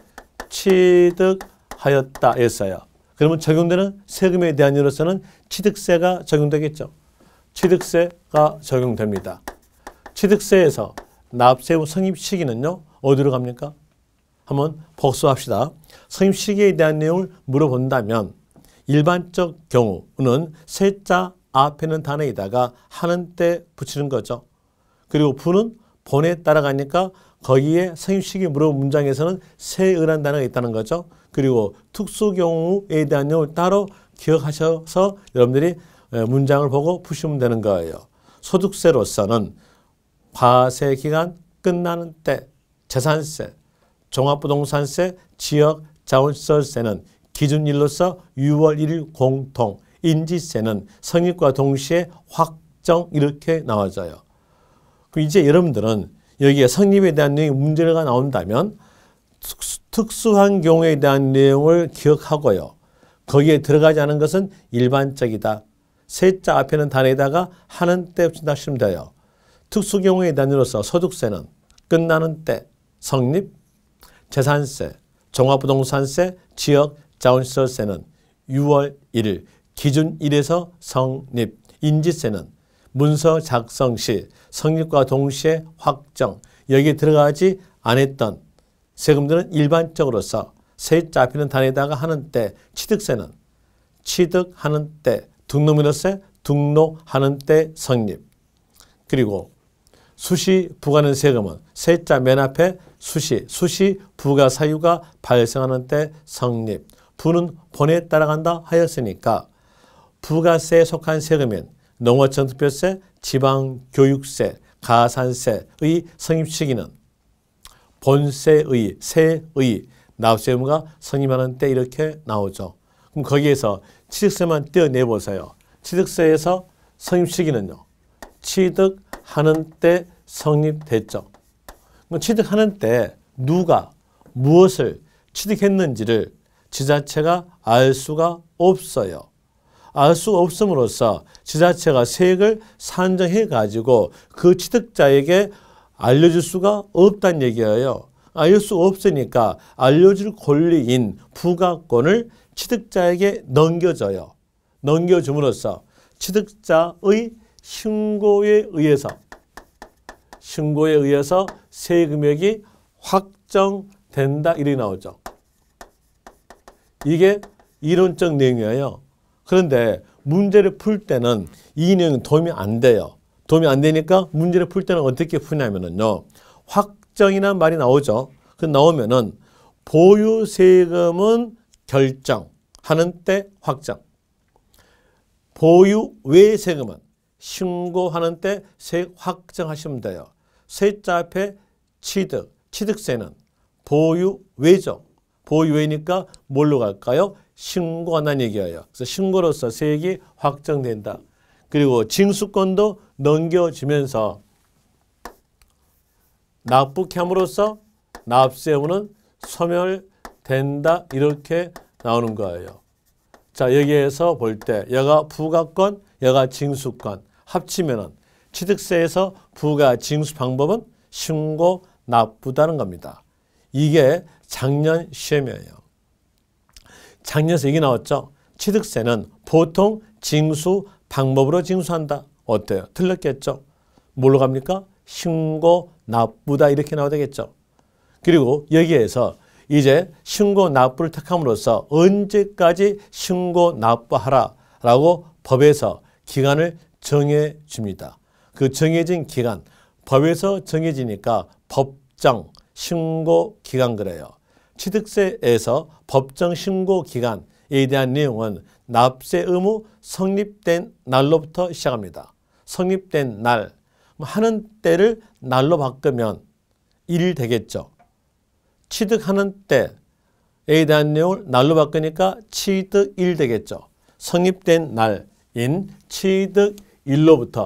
[SPEAKER 1] 취득하였다 했어요. 그러면 적용되는 세금에 대한 이로서는 취득세가 적용되겠죠. 취득세가 적용됩니다. 취득세에서 납세후 성립 시기는요. 어디로 갑니까? 한번 복수합시다. 성립 시기에 대한 내용을 물어본다면 일반적 경우는 세자 앞에는 단어에다가 하는 때 붙이는 거죠. 그리고 부는 본에 따라가니까 거기에 성립 시기 물어본 문장에서는 세의라는 단어가 있다는 거죠. 그리고 특수 경우에 대한 내용을 따로 기억하셔서 여러분들이 문장을 보고 푸시면 되는 거예요. 소득세로서는 과세기간 끝나는 때 재산세, 종합부동산세, 지역자원시설세는 기준일로서 6월 1일 공통, 인지세는 성립과 동시에 확정 이렇게 나와져요. 그럼 이제 여러분들은 여기에 성립에 대한 내용이 문제가 나온다면 특수한 경우에 대한 내용을 기억하고요. 거기에 들어가지 않은 것은 일반적이다. 세자 앞에는 단에다가 하는 때 붙인다 하시면 돼요. 특수 경우에 대한 이로서 소득세는 끝나는 때 성립, 재산세, 종합부동산세, 지역자원시설세는 6월 1일 기준일에서 성립, 인지세는 문서 작성 시 성립과 동시에 확정, 여기에 들어가지 않았던 세금들은 일반적으로서 세자 앞에는 단에다가 하는 때, 취득세는 취득하는 때, 등록민호세 등록하는 때 성립. 그리고 수시 부과하는 세금은 세자 맨 앞에 수시 부과 사유가 발생하는 때 성립. 부는 본에 따라간다 하였으니까 부가세에 속한 세금인 농어촌 투표세, 지방교육세, 가산세의 성립 시기는 본세의, 세의 납세 의무가 성립하는 때 이렇게 나오죠. 그럼 거기에서 취득세만 떼어내보세요. 취득세에서 성립 시기는요. 취득하는 때 성립됐죠. 그럼 취득하는 때 누가 무엇을 취득했는지를 지자체가 알 수가 없어요. 알 수가 없음으로써 지자체가 세액을 산정해 가지고 그 취득자에게 알려줄 수가 없다는 얘기예요. 알릴 수 없으니까 알려줄 권리인 부가권을 취득자에게 넘겨줘요. 넘겨줌으로써 취득자의 신고에 의해서 세금액이 확정된다 이렇게 나오죠. 이게 이론적 내용이에요. 그런데 문제를 풀 때는 이 내용이 도움이 안 돼요. 도움이 안 되니까 문제를 풀 때는 어떻게 푸냐면요. 확정이란 말이 나오죠. 그 나오면은 보유세금은 결정하는 때 확정. 보유 외 세금은 신고하는 때 세액 확정하시면 돼요. 세자 앞에 취득세는 보유 외죠. 보유 외니까 뭘로 갈까요? 신고한다는 얘기예요. 그래서 신고로서 세액이 확정된다. 그리고 징수권도 넘겨주면서 납부케 함으로써 납세 의무는 소멸된다. 이렇게 나오는 거예요. 자, 여기에서 볼 때 여가 부가권, 여가 징수권 합치면은 취득세에서 부가 징수 방법은 신고 납부다는 겁니다. 이게 작년 시험이에요. 작년에서 이게 나왔죠. 취득세는 보통 징수 방법으로 징수한다. 어때요? 틀렸겠죠? 뭘로 갑니까? 신고 납부다 이렇게 나와야 되겠죠. 그리고 여기에서 이제 신고 납부를 택함으로써 언제까지 신고 납부하라 라고 법에서 기간을 정해 줍니다. 그 정해진 기간, 법에서 정해지니까 법정 신고 기간 그래요. 취득세에서 법정 신고 기간에 대한 내용은 납세 의무 성립된 날로부터 시작합니다. 성립된 날, 하는 때를 날로 바꾸면 일 되겠죠. 취득하는 때에 대한 내용을 날로 바꾸니까 취득일 되겠죠. 성립된 날인 취득일로부터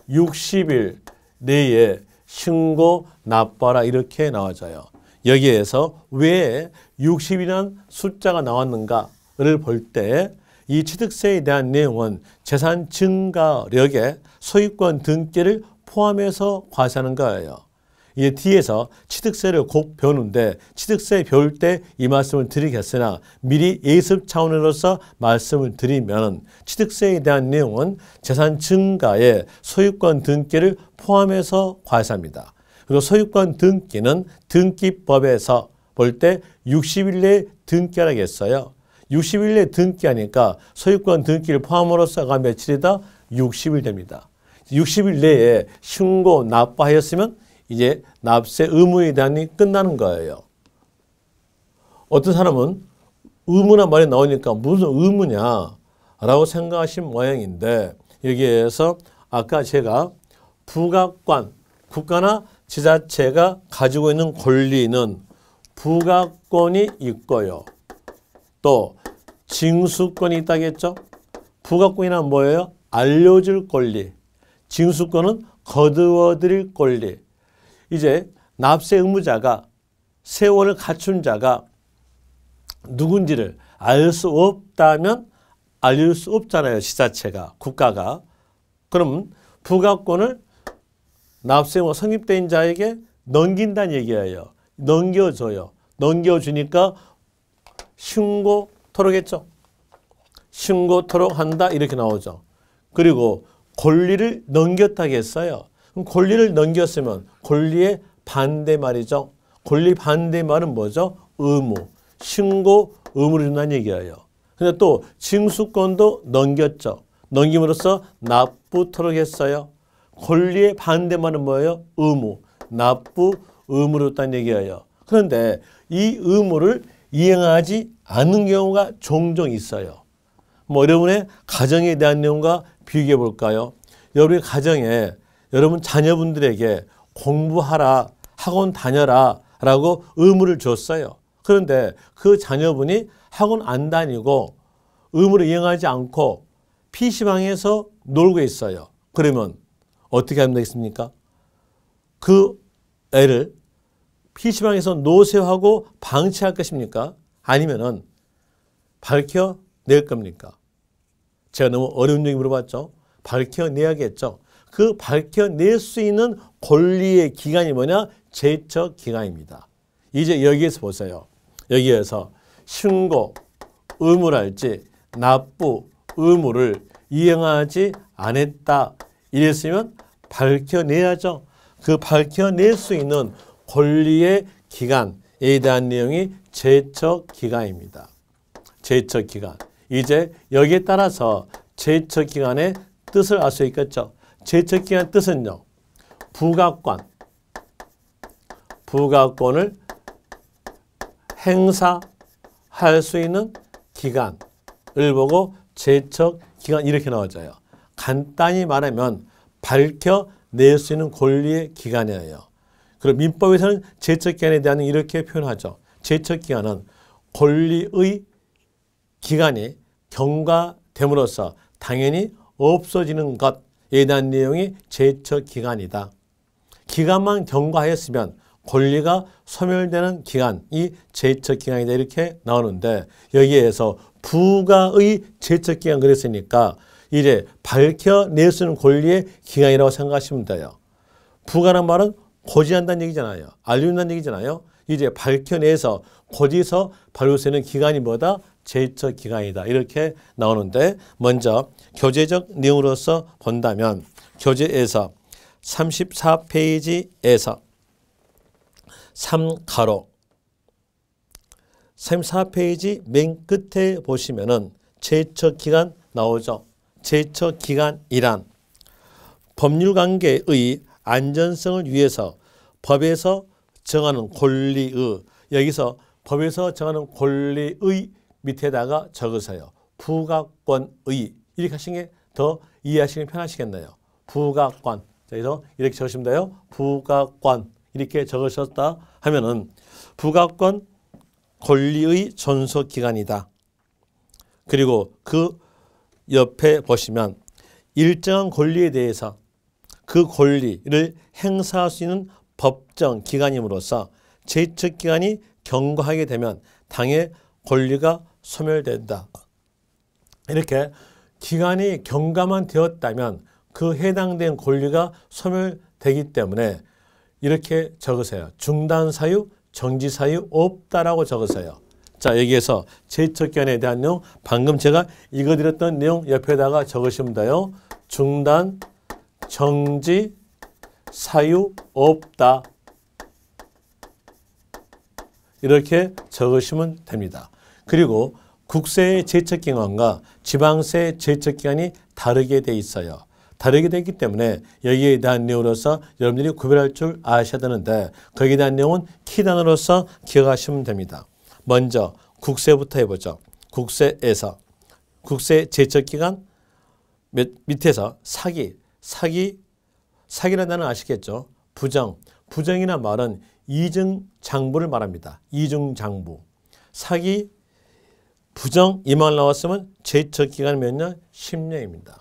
[SPEAKER 1] 60일 내에 신고 납부하라 이렇게 나와져요. 여기에서 왜 60이라는 숫자가 나왔는가를 볼 때 이 취득세에 대한 내용은 재산 증가력에 소유권 등기를 포함해서 과세하는 거예요. 이게 뒤에서 취득세를 곧 배우는데 취득세 배울 때 이 말씀을 드리겠으나 미리 예습 차원으로서 말씀을 드리면 취득세에 대한 내용은 재산 증가에 소유권 등기를 포함해서 과세합니다. 그리고 소유권 등기는 등기법에서 볼 때 60일 내에 등기하라고 했어요. 60일 내에 등기하니까 소유권 등기를 포함으로써가 며칠이다? 60일 됩니다. 60일 내에 신고 납부하였으면 이제 납세 의무에 대한이 끝나는 거예요. 어떤 사람은 의무란 말이 나오니까 무슨 의무냐 라고 생각하신 모양인데 여기에서 아까 제가 부가권, 국가나 지자체가 가지고 있는 권리는 부가권이 있고요. 또 징수권이 있다겠죠. 부가권이란 뭐예요? 알려줄 권리. 징수권은 거두어드릴 권리. 이제 납세 의무자가 세월을 갖춘 자가 누군지를 알 수 없다면 알릴 수 없잖아요. 지자체가, 국가가. 그럼 부가권을 납세 의무 성립된 자에게 넘긴다는 얘기예요. 넘겨줘요. 넘겨주니까 신고토록 했죠. 신고토록 한다 이렇게 나오죠. 그리고 권리를 넘겼다고 했어요. 그럼 권리를 넘겼으면 권리의 반대말이죠. 권리 반대말은 뭐죠? 의무. 신고 의무를 준다는 얘기예요. 근데 또 징수권도 넘겼죠. 넘김으로써 납부토록 했어요. 권리의 반대말은 뭐예요? 의무. 납부 의무로 딴 얘기예요. 그런데 이 의무를 이행하지 않는 경우가 종종 있어요. 뭐 여러분의 가정에 대한 내용과 비교해 볼까요? 여러분의 가정에 여러분 자녀분들에게 공부하라, 학원 다녀라 라고 의무를 줬어요. 그런데 그 자녀분이 학원 안 다니고 의무를 이행하지 않고 PC방에서 놀고 있어요. 그러면 어떻게 하면 되겠습니까? 그 애를 PC방에서 노세요 하고 방치할 것입니까? 아니면은 밝혀낼 겁니까? 제가 너무 어려운 얘기 물어봤죠? 밝혀내야겠죠. 그 밝혀낼 수 있는 권리의 기간이 뭐냐? 제척 기간입니다. 이제 여기에서 보세요. 여기에서 신고 의무랄지 납부 의무를 이행하지 않았다. 이랬으면 밝혀내야죠. 그 밝혀낼 수 있는 권리의 기간에 대한 내용이 제척 기간입니다. 제척 기간. 이제 여기에 따라서 제척 기간의 뜻을 알 수 있겠죠. 제척 기간 뜻은요. 부가권을 행사할 수 있는 기간을 보고 제척 기간 이렇게 나와져요. 간단히 말하면 밝혀낼 수 있는 권리의 기간이에요. 그리고 민법에서는 제척 기간에 대한 이렇게 표현하죠. 제척 기간은 권리의 기간이 경과됨으로써 당연히 없어지는 것에 대한 내용이 제척 기간이다. 기간만 경과하였으면 권리가 소멸되는 기간이 제척 기간이다 이렇게 나오는데 여기에서 부가의 제척 기간 그랬으니까 이제 밝혀낼 수 있는 권리의 기간이라고 생각하시면 돼요. 부가란 말은 고지한다는 얘기잖아요. 알려준다는 얘기잖아요. 이제 밝혀내서 고지서 발효 수 있는 기간이 뭐다? 제척 기간이다. 이렇게 나오는데 먼저 교재적 내용으로서 본다면 교재에서 34페이지에서 3가로 34페이지 맨 끝에 보시면은 제척 기간 나오죠. 제척 기간이란 법률관계의 안전성을 위해서 법에서 정하는 권리의 여기서 법에서 정하는 권리의 밑에다가 적으세요. 부가권의 이렇게 하시는 게 더 이해하시기 편하시겠네요. 부가권 그래서 이렇게 적으시면 돼요. 부가권 이렇게 적으셨다 하면은 부가권 권리의 존속기간이다. 그리고 그 옆에 보시면 일정한 권리에 대해서 그 권리를 행사할 수 있는 법정 기간임으로써 제척 기간이 경과하게 되면 당의 권리가 소멸된다. 이렇게 기간이 경과만 되었다면 그 해당된 권리가 소멸되기 때문에 이렇게 적으세요. 중단 사유, 정지 사유 없다라고 적으세요. 자, 여기에서 제척 기간에 대한 내용 방금 제가 읽어드렸던 내용 옆에다가 적으시면 돼요. 중단, 정지, 사유 없다. 이렇게 적으시면 됩니다. 그리고 국세의 제척 기간과 지방세의 제척 기간이 다르게 돼 있어요. 다르게 되기 때문에 여기에 대한 내용으로서 여러분들이 구별할 줄 아셔야 되는데 거기에 대한 내용은 키단으로서 기억하시면 됩니다. 먼저 국세부터 해보죠. 국세에서 국세 제척 기간 밑에서 사기라는 단어 아시겠죠? 부정이란 말은 이중장부를 말합니다. 이중장부. 사기, 부정 이 말 나왔으면 제척 기간 몇 년? 10년입니다.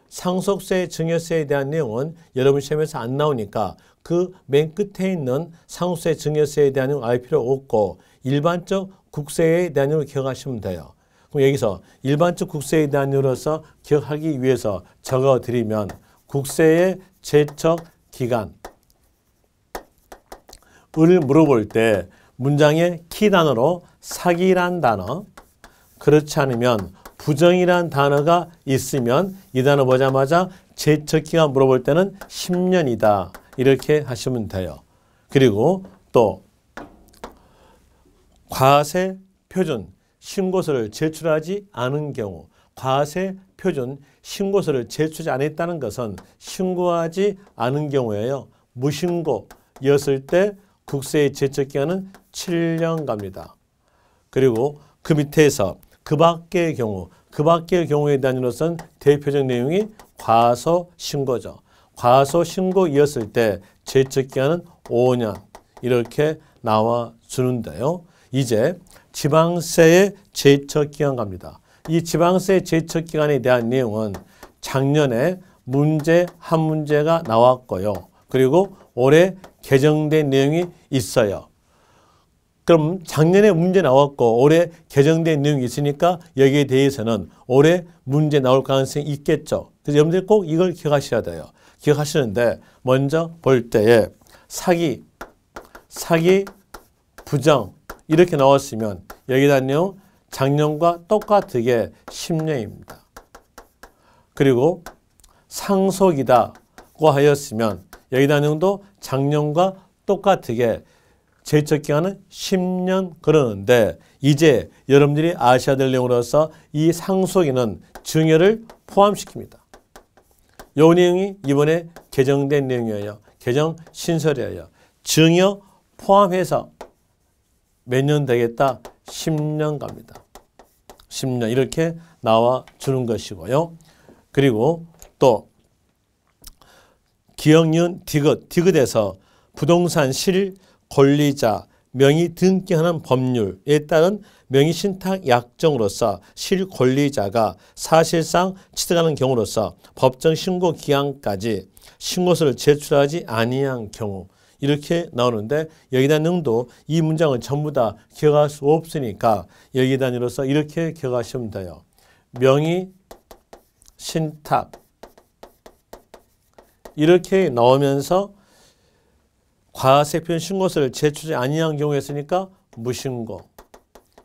[SPEAKER 1] 상속세, 증여세에 대한 내용은 여러분 시험에서 안 나오니까 그 맨 끝에 있는 상속세, 증여세에 대한 내용 알 필요 없고 일반적 국세에 대한 내용을 기억하시면 돼요. 그럼 여기서 일반적 국세에 대한 내용으로서 기억하기 위해서 적어드리면 국세의 제척 기간을 물어볼 때 문장의 키단어로 사기란 단어 그렇지 않으면 부정이란 단어가 있으면 이 단어 보자마자 제척 기간 물어볼 때는 10년이다. 이렇게 하시면 돼요. 그리고 또 과세 표준 신고서를 제출하지 않은 경우 과세 표준 신고서를 제출하지 않았다는 것은 신고하지 않은 경우에요. 무신고였을 때 국세의 제척기간은 7년 갑니다. 그리고 그 밑에서 그 밖의 경우에 대한 것은 대표적 내용이 과소신고죠. 과소신고이었을 때 제척기간은 5년 이렇게 나와주는데요. 이제 지방세의 제척기간 갑니다. 이 지방세 제척기간에 대한 내용은 작년에 한 문제가 나왔고요. 그리고 올해 개정된 내용이 있어요. 그럼 작년에 문제 나왔고 올해 개정된 내용이 있으니까 여기에 대해서는 올해 문제 나올 가능성이 있겠죠. 그래서 여러분들 꼭 이걸 기억하셔야 돼요. 기억하시는데 먼저 볼 때에 사기, 부정 이렇게 나왔으면 여기다 내용 작년과 똑같게 10년입니다. 그리고 상속이다고 하였으면 여기다 내용도 작년과 똑같게 제척기간은 10년 그러는데 이제 여러분들이 아셔야 될 내용으로서 이 상속인은 증여를 포함시킵니다. 이 내용이 이번에 개정된 내용이에요. 개정 신설이에요. 증여 포함해서 몇 년 되겠다? 10년 갑니다. 10년 이렇게 나와주는 것이고요. 그리고 또 기억니은 디귿에서 부동산 실 권리자 명의 등기하는 법률에 따른 명의신탁 약정으로서 실권리자가 사실상 취득하는 경우로서 법정 신고 기한까지 신고서를 제출하지 아니한 경우 이렇게 나오는데 여기다 내용도 이 문장을 전부 다 기억할 수 없으니까 여기 단위로서 이렇게 기억하시면 돼요. 명의신탁 이렇게 나오면서 과세표준 신고서를 제출하지 아니한 경우에 쓰니까 무신고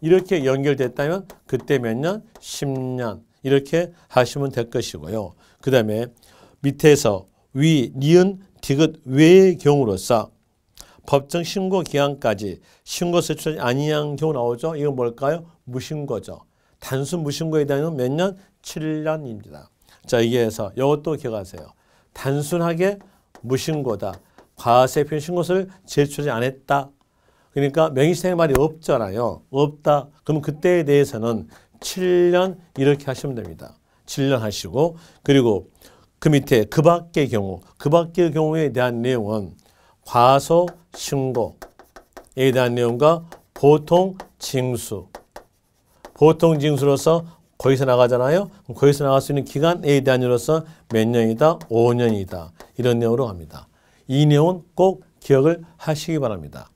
[SPEAKER 1] 이렇게 연결됐다면 그때 몇 년? 10년 이렇게 하시면 될 것이고요. 그 다음에 밑에서 위, 니은, 디귿 외의 경우로서 법정 신고 기한까지 신고서 제출하지 아니한 경우 나오죠. 이건 뭘까요? 무신고죠. 단순 무신고에 대한 몇 년? 7년입니다. 자, 여기에서 이것도 기억하세요. 단순하게 무신고다. 과세표준 신고서를 제출하지 않았다. 그러니까 명의신탁의 말이 없잖아요. 없다. 그럼 그때에 대해서는 7년 이렇게 하시면 됩니다. 7년 하시고 그리고 그 밑에 그 밖의 경우에 대한 내용은 과소신고에 대한 내용과 보통징수로서 거기서 나가잖아요. 거기서 나갈 수 있는 기간에 대한 이로서 몇 년이다? 5년이다. 이런 내용으로 갑니다. 이 내용은 꼭 기억을 하시기 바랍니다.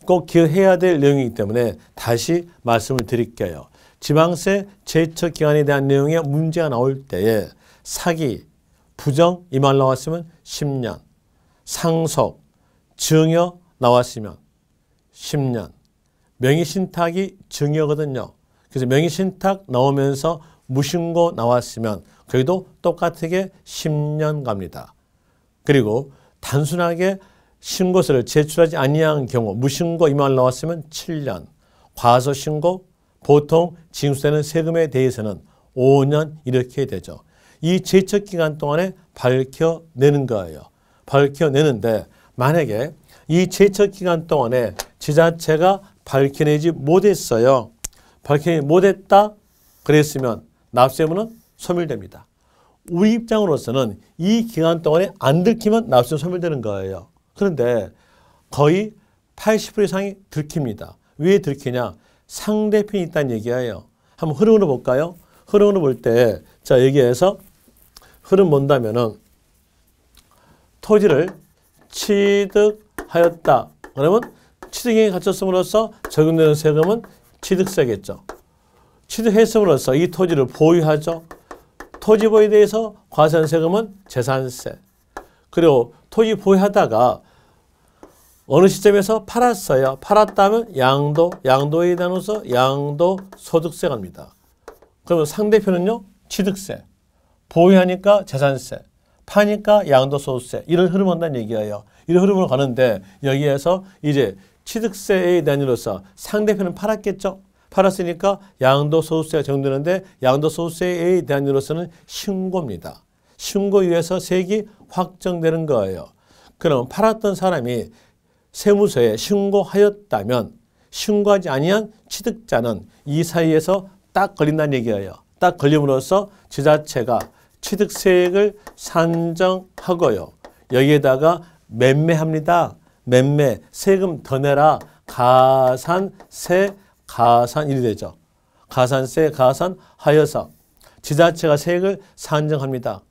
[SPEAKER 1] 꼭 기억해야 될 내용이기 때문에 다시 말씀을 드릴게요. 지방세 제척 기간에 대한 내용에 문제가 나올 때에 사기, 부정 이 말 나왔으면 10년, 상속, 증여 나왔으면 10년, 명의신탁이 증여거든요. 그래서 명의신탁 나오면서 무신고 나왔으면 거기도 똑같게 10년 갑니다. 그리고 단순하게 신고서를 제출하지 아니한 경우 무신고 이 말 나왔으면 7년, 과소신고, 보통 징수되는 세금에 대해서는 5년 이렇게 되죠. 이 제척기간 동안에 밝혀내는 거예요. 밝혀내는데 만약에 이 제척기간 동안에 지자체가 밝혀내지 못했어요. 밝혀내지 못했다 그랬으면 납세의무는 소멸됩니다. 우리 입장으로서는 이 기간 동안에 안 들키면 납세는 소멸되는 거예요. 그런데 거의 80% 이상이 들킵니다. 왜 들키냐? 상대편이 있다는 얘기예요. 한번 흐름으로 볼까요? 흐름으로 볼 때, 자, 여기에서 흐름 본다면은 토지를 취득하였다. 그러면 취득행위에 갇혔음으로써 적용되는 세금은 취득세겠죠. 취득했음으로써 이 토지를 보유하죠. 토지 보유에 대해서 과세한 세금은 재산세. 그리고 토지 보유하다가 어느 시점에서 팔았어요. 팔았다면 양도에 대해서 양도소득세 갑니다. 그러면 상대편은요, 취득세. 보유하니까 재산세. 파니까 양도소득세. 이런 흐름을 한다는 얘기예요. 이런 흐름으로 가는데 여기에서 이제 취득세에 대한 일로서 상대편은 팔았겠죠. 팔았으니까 양도소득세가 정되는데 양도소득세에 대한 이유로서는 신고입니다. 신고 이후에서 세액이 확정되는 거예요. 그럼 팔았던 사람이 세무서에 신고하였다면 신고하지 아니한 취득자는 이 사이에서 딱 걸린다는 얘기예요. 딱 걸림으로써 지자체가 취득세액을 산정하고요. 여기에다가 매매합니다. 매매, 세금 더 내라. 가산세, 가산일이 되죠. 가산세, 가산하여서 지자체가 세액을 산정합니다.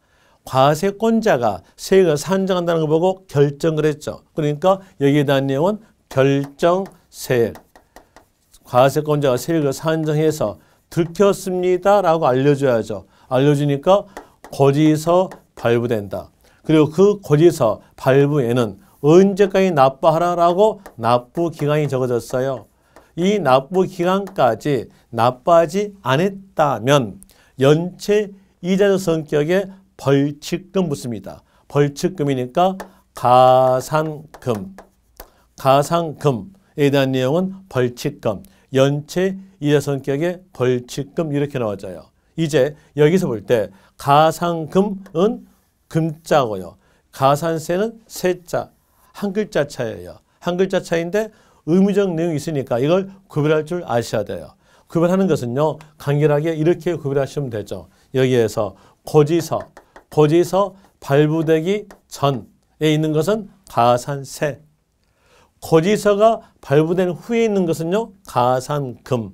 [SPEAKER 1] 과세권자가 세액을 산정한다는 걸 보고 결정을 했죠. 그러니까 여기에 대한 내용은 결정세액. 과세권자가 세액을 산정해서 들켰습니다라고 알려줘야죠. 알려주니까 고지서 발부된다. 그리고 그 고지서 발부에는 언제까지 납부하라라고 납부기간이 적어졌어요. 이 납부기간까지 납부하지 않았다면 연체 이자적 성격의 벌칙금 붙습니다. 벌칙금이니까 가산금. 가산금에 대한 내용은 벌칙금. 연체 이자 성격의 벌칙금 이렇게 나와져요. 이제 여기서 볼 때 가산금은 금자고요. 가산세는 세자. 한 글자 차이예요. 한 글자 차이인데 의미적 내용이 있으니까 이걸 구별할 줄 아셔야 돼요. 구별하는 것은요. 간결하게 이렇게 구별하시면 되죠. 여기에서 고지서 발부되기 전에 있는 것은 가산세. 고지서가 발부된 후에 있는 것은요. 가산금.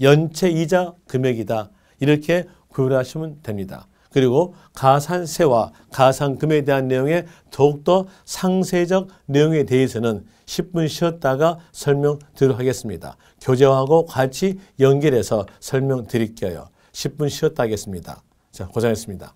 [SPEAKER 1] 연체이자 금액이다. 이렇게 구별하시면 됩니다. 그리고 가산세와 가산금에 대한 내용에 더욱더 상세적 내용에 대해서는 10분 쉬었다가 설명드리도록 하겠습니다. 교재하고 같이 연결해서 설명드릴게요. 10분 쉬었다 하겠습니다. 자, 고생했습니다.